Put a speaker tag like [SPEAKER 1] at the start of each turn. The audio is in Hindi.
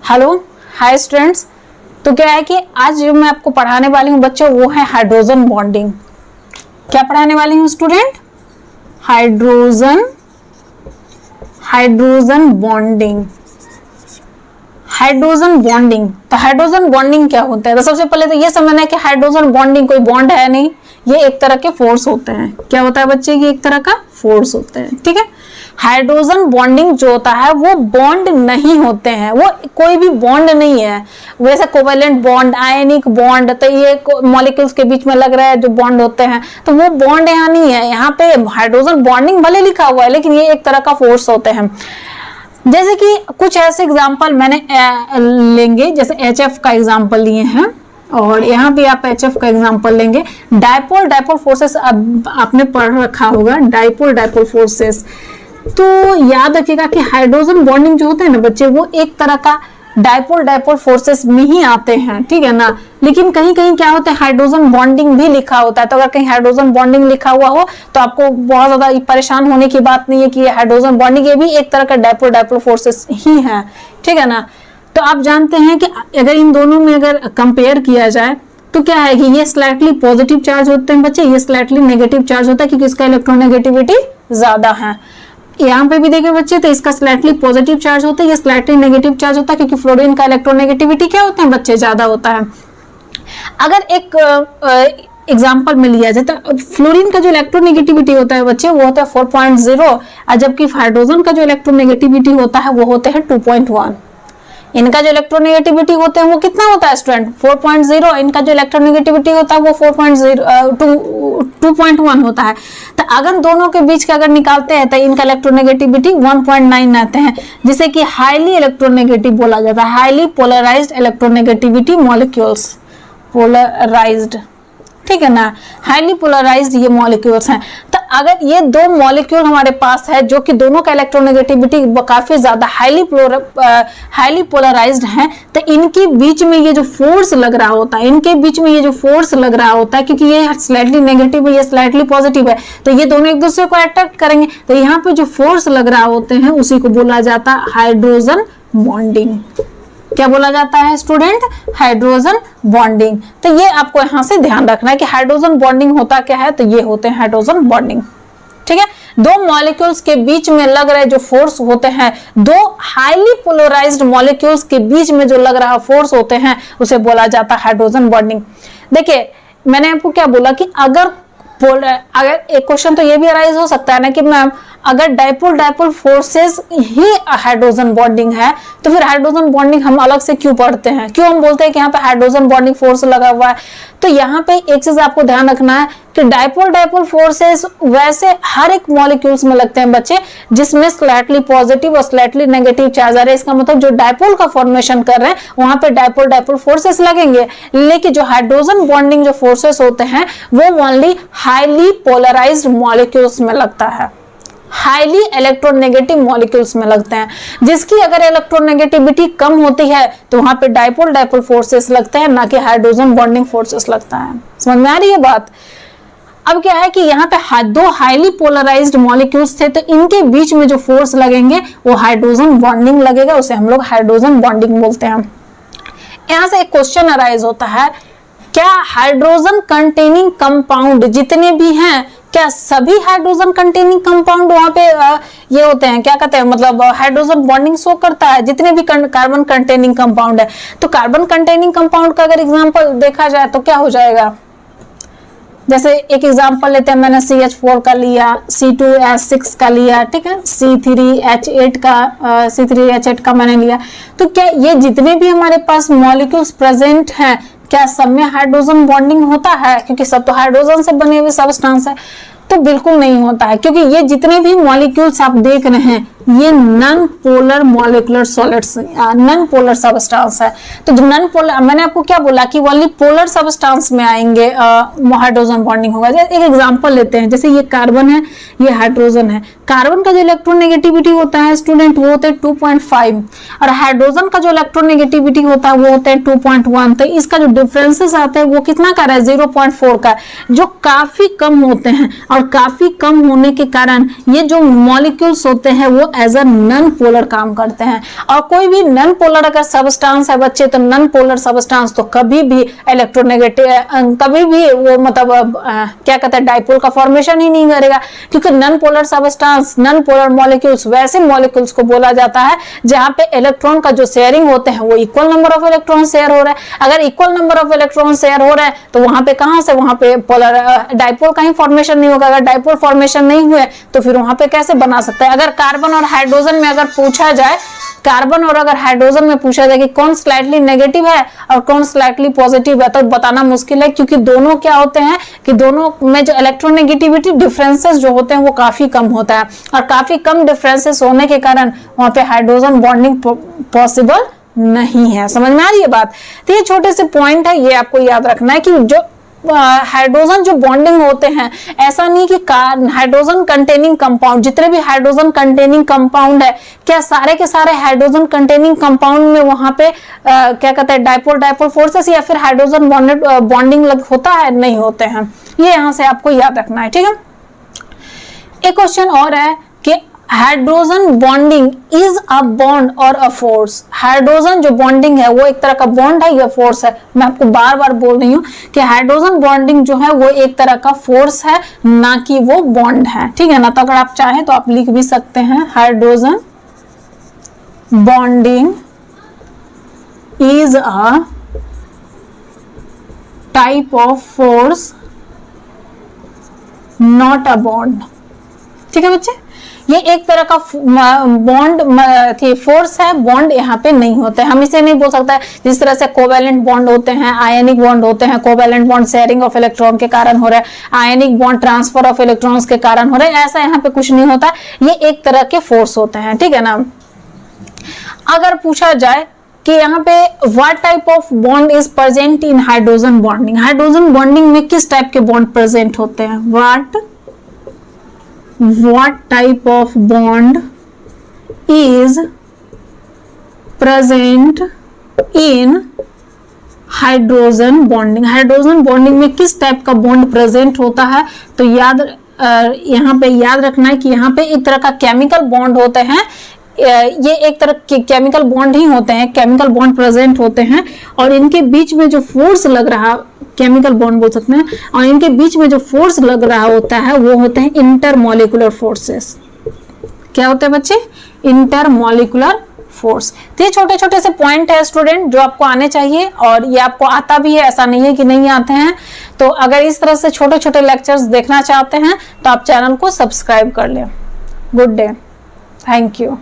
[SPEAKER 1] Hello, hi students. तो क्या है कि आज जो मैं आपको पढ़ाने वाली हूँ बच्चों, वो है हाइड्रोजन बॉन्डिंग। क्या पढ़ाने वाली हूँ student? Hydrogen bonding. Hydrogen bonding, तो हाइड्रोजन बॉन्डिंग क्या होता है? तो सबसे पहले तो ये समझना है कि हाइड्रोजन बॉन्डिंग कोई बॉन्ड है नहीं, ये एक तरह के फोर्स होते हैं। क्या होता है बच्चे? ये एक तरह का फोर्स होते हैं, ठीक है। हाइड्रोजन बॉन्डिंग जो होता है वो बॉन्ड नहीं होते हैं, वो कोई भी बॉन्ड नहीं है। वैसे कोवेलेंट बॉन्ड, आयनिक बॉन्ड, तो ये मॉलिक्यूल्स के बीच में लग रहा है जो बॉन्ड होते हैं, तो वो बॉन्ड यहाँ नहीं है। यहाँ पे हाइड्रोजन बॉन्डिंग भले लिखा हुआ है, लेकिन ये एक तरह का फोर्स होते हैं। जैसे कि कुछ ऐसे एग्जाम्पल मैंने लेंगे, जैसे HF का एग्जाम्पल लिए हैं, और यहाँ भी आप HF का एग्जाम्पल लेंगे। डाइपोल फोर्सेस आपने पढ़ रखा होगा, डाइपोल फोर्सेस। तो याद रखिएगा कि हाइड्रोजन बॉन्डिंग जो होता है ना बच्चे, वो एक तरह का डाइपोल फोर्सेस में ही आते हैं, ठीक है ना। लेकिन कहीं कहीं क्या होता है, हाइड्रोजन बॉन्डिंग भी लिखा होता है। तो अगर कहीं हाइड्रोजन बॉन्डिंग लिखा हुआ हो तो आपको बहुत ज्यादा परेशान होने की बात नहीं है कि ये हाइड्रोजन बॉन्डिंग, ये भी एक तरह का डाइपोल फोर्सेस ही है, ठीक है ना। तो आप जानते हैं कि अगर इन दोनों में अगर कंपेयर किया जाए तो क्या है कि ये स्लाइटली पॉजिटिव चार्ज होते हैं बच्चे, ये स्लाइटली नेगेटिव चार्ज होता है, क्योंकि इसका इलेक्ट्रोनेगेटिविटी ज्यादा है। यहाँ पे भी देखें बच्चे, तो इसका स्लाइटली पॉजिटिव चार्ज होता है, ये स्लाइटली नेगेटिव चार्ज होता है, क्योंकि फ्लोरीन का इलेक्ट्रोनेगेटिविटी क्या होता है बच्चे? ज्यादा होता है। अगर एक एग्जाम्पल में लिया जाए तो फ्लोरीन का जो इलेक्ट्रोनेगेटिविटी होता है बच्चे, वो होता है 4.0, और जबकि हाइड्रोजन का जो इलेक्ट्रोनेगेटिविटी होता है वो होते हैं 2.1। इनका जो इलेक्ट्रोनेगेटिविटी होते हैं वो कितना होता है स्टूडेंट? 4.0। इनका जो इलेक्ट्रोनेगेटिविटी होता है वो 2.1 होता है। तो अगर दोनों के बीच का अगर निकालते हैं तो इनका इलेक्ट्रोनेगेटिविटी 1.9 आते हैं, जिसे कि हाईली इलेक्ट्रोनेगेटिव बोला जाता है। Highly polarised electronegativity molecules, polarised, ठीक है ना। हाईली पोलराइज्ड ये मॉलिक्यूल्स हैं। तो अगर ये दो मॉलिक्यूल हमारे पास है जो कि दोनों का इलेक्ट्रोनेगेटिविटी काफी ज्यादा हाईली पोलराइज्ड हैं, तो इनके बीच में ये जो फोर्स लग रहा होता है, क्योंकि ये स्लाइटली नेगेटिव है, ये स्लाइटली पॉजिटिव है, तो ये दोनों एक दूसरे को अट्रैक्ट करेंगे। तो यहाँ पे जो फोर्स लग रहा होते हैं उसी को बोला जाता है हाइड्रोजन बॉन्डिंग। क्या बोला जाता है स्टूडेंट? Hydrogen bonding. तो ये आपको यहां से ध्यान रखना है कि हाइड्रोजन बॉन्डिंग होता क्या है, तो ये होते हैं हाइड्रोजन बॉन्डिंग, ठीक है। दो मॉलिक्यूल्स के बीच में लग रहे जो फोर्स होते हैं, दो हाईली पोलराइज्ड मॉलिक्यूल्स के बीच में जो लग रहा फोर्स होते हैं, उसे बोला जाता है हाइड्रोजन बॉन्डिंग। देखिए मैंने आपको क्या बोला कि अगर एक क्वेश्चन तो ये भी अराइज हो सकता है ना कि मैम अगर डाइपोल फोर्सेस ही हाइड्रोजन बॉन्डिंग है, तो फिर हाइड्रोजन बॉन्डिंग हम अलग से क्यों पढ़ते हैं? क्यों हम बोलते हैं कि यहाँ पे हाइड्रोजन बॉन्डिंग फोर्स लगा हुआ है? तो यहाँ पे एक चीज आपको ध्यान रखना है कि डाइपोल फोर्सेस वैसे हर एक मॉलिक्यूल्स में लगते हैं बच्चे, जिसमें स्लाइटली पॉजिटिव और स्लाइटली नेगेटिव चार्ज आ रहे हैं। इसका मतलब जो डाइपोल का फॉर्मेशन कर रहे हैं वहां पे डाइपोल फोर्सेस लगेंगे। लेकिन जो हाइड्रोजन बॉन्डिंग जो फोर्सेस होते हैं वो ओनली हाईली पोलराइज्ड मॉलिक्यूल्स में लगता है, हाईली इलेक्ट्रोनेगेटिव मॉलिक्यूल्स में लगते हैं, जिसकी अगर इलेक्ट्रोनेगेटिविटी कम होती है तो वहां पे डाइपोल फोर्सेस लगते हैं, ना कि हाइड्रोजन बॉन्डिंग फोर्सेस लगता है। समझ में आ रही है बात? अब क्या है कि यहाँ पे दो हाईली पोलराइज्ड मॉलिक्यूल्स थे, तो इनके बीच में जो फोर्स लगेंगे वो हाइड्रोजन बॉन्डिंग लगेगा, उसे हम लोग हाइड्रोजन बॉन्डिंग बोलते हैं। यहाँ से एक क्वेश्चन अराइज होता है, क्या हाइड्रोजन कंटेनिंग कंपाउंड जितने भी हैं, क्या सभी हाइड्रोजन कंटेनिंग कंपाउंड वहां पे ये होते हैं, क्या कहते हैं, मतलब हाइड्रोजन बॉन्डिंग शो करता है जितने भी कार्बन कंटेनिंग कंपाउंड है? तो कार्बन कंटेनिंग कंपाउंड का अगर एग्जांपल देखा जाए तो क्या हो जाएगा? जैसे एक एग्जांपल लेते हैं, मैंने CH4 का लिया, C2H6 का लिया, ठीक है, C3H8 का मैंने लिया। तो क्या ये जितने भी हमारे पास मॉलिक्यूल्स प्रेजेंट हैं, क्या सब में हाइड्रोजन बॉन्डिंग होता है? क्योंकि सब तो हाइड्रोजन से बने हुए सब्सटेंस है। तो बिल्कुल नहीं होता है, क्योंकि ये जितने भी मॉलिक्यूल्स आप देख रहे हैं ये non polar molecular solids, non polar substance है। तो जो नॉन पोलर, मैंने आपको क्या बोला कि ओनली पोलर सब्सटेंस में आएंगे हाइड्रोजन बॉन्डिंग होगा। जैसे एक एग्जांपल लेते हैं, जैसे ये कार्बन है, ये हाइड्रोजन है। कार्बन का जो इलेक्ट्रोनेगेटिविटी होता है स्टूडेंट वो होता है 2.5, और हाइड्रोजन का जो इलेक्ट्रोनेगेटिविटी होता है वो होता है 2.1। तो इसका जो डिफरेंसेस आता है वो कितना का है? 0.4 का, जो काफी कम होते हैं। और काफी कम होने के कारण ये जो मॉलिक्यूल्स होते हैं वो एज अ नॉन पोलर काम करते हैं। और कोई भी नॉन पोलर अगर सबस्टांस है बच्चे, तो नॉन पोलर सबस्टांस तो कभी भी इलेक्ट्रोनेगेटिव, कभी भी वो मतलब क्या कहते हैं, डाइपोल का फॉर्मेशन ही नहीं करेगा, क्योंकि non polar substance, non polar molecules वैसे मॉलिक्यूल्स को बोला जाता है जहां पे इलेक्ट्रॉन का जो शेयरिंग होते हैं वो equal number of electron share हो रहा है। अगर equal number of electron share हो रहा है तो वहां पे कहां से, वहां पे पोलर डाइपोल का ही फॉर्मेशन नहीं होगा। अगर डाइपोल फॉर्मेशन नहीं हुए तो फिर वहां पे कैसे बना सकते हैं। अगर कार्बन और हाइड्रोजन में अगर पूछा जाए, कार्बन और अगर हाइड्रोजन में पूछा जाए कि कौन स्लाइटली नेगेटिव है और कौन स्लाइटली पॉजिटिव है, तो बताना मुश्किल है, क्योंकि दोनों क्या होते हैं कि दोनों में जो इलेक्ट्रोनेगेटिविटी डिफरेंसेस जो होते हैं वो काफी कम होता है, और काफी कम डिफरेंसेस होने के कारण वहां पे हाइड्रोजन बॉन्डिंग पॉसिबल नहीं है। समझ में आ रही है बात। तो ये छोटे से पॉइंट है, ये आपको याद रखना है कि जो हाइड्रोजन जो बॉन्डिंग होते हैं, ऐसा नहीं कि हाइड्रोजन कंटेनिंग कंपाउंड, जितने भी हाइड्रोजन कंटेनिंग कंपाउंड है, क्या सारे के सारे हाइड्रोजन कंटेनिंग कंपाउंड में वहां पे क्या कहते हैं, डाइपोल डाइपोल फोर्सेस या फिर हाइड्रोजन बॉन्डिंग होता है, नहीं होते हैं। ये यहां से आपको याद रखना है, ठीक है। एक क्वेश्चन और है कि hydrogen bonding is a bond और अ फोर्स। हाइड्रोजन जो बॉन्डिंग है वो एक तरह का बॉन्ड है या फोर्स है। मैं आपको बार बार बोल रही हूँ कि हाइड्रोजन बॉन्डिंग जो है वो एक तरह का फोर्स है, ना कि वो बॉन्ड है, ठीक है ना। तो अगर आप चाहें तो आप लिख भी सकते हैं hydrogen bonding is a type of force not a bond, ठीक है बच्चे। ये एक तरह का बॉन्ड फोर्स है, बॉन्ड यहाँ पे नहीं होते। हम इसे नहीं बोल सकते जिस तरह से कोवेलेंट बॉन्ड होते हैं, आयनिक बॉन्ड होते हैं, covalent bond sharing of electron के कारण हो रहा है, ionic bond transfer of electrons के कारण हो रहा है, ऐसा यहाँ पे कुछ नहीं होता। ये एक तरह के फोर्स होते हैं, ठीक है ना। अगर पूछा जाए कि यहाँ पे what type of bond is present in hydrogen bonding, hydrogen bonding में किस टाइप के बॉन्ड प्रेजेंट होते हैं, what type of bond is present in hydrogen bonding. Hydrogen bonding में किस टाइप का बॉन्ड प्रेजेंट होता है, तो यहाँ पे याद रखना है कि यहाँ पे एक तरह का केमिकल बॉन्ड होते हैं। ये एक तरह के केमिकल बॉन्ड ही होते हैं, केमिकल बॉन्ड प्रेजेंट होते हैं, और इनके बीच में जो फोर्स लग रहा, केमिकल बॉन्ड बोल सकते हैं, और इनके बीच में जो फोर्स लग रहा होता है वो होते हैं इंटरमॉलिक्यूलर फोर्सेस। क्या होते हैं बच्चे, इंटरमॉलिक्यूलर फोर्स। तो ये छोटे छोटे से पॉइंट है स्टूडेंट जो आपको आने चाहिए, और ये आपको आता भी है, ऐसा नहीं है कि नहीं आते हैं। तो अगर इस तरह से छोटे छोटे लेक्चर्स देखना चाहते हैं तो आप चैनल को सब्सक्राइब कर लें। Good day, thank you.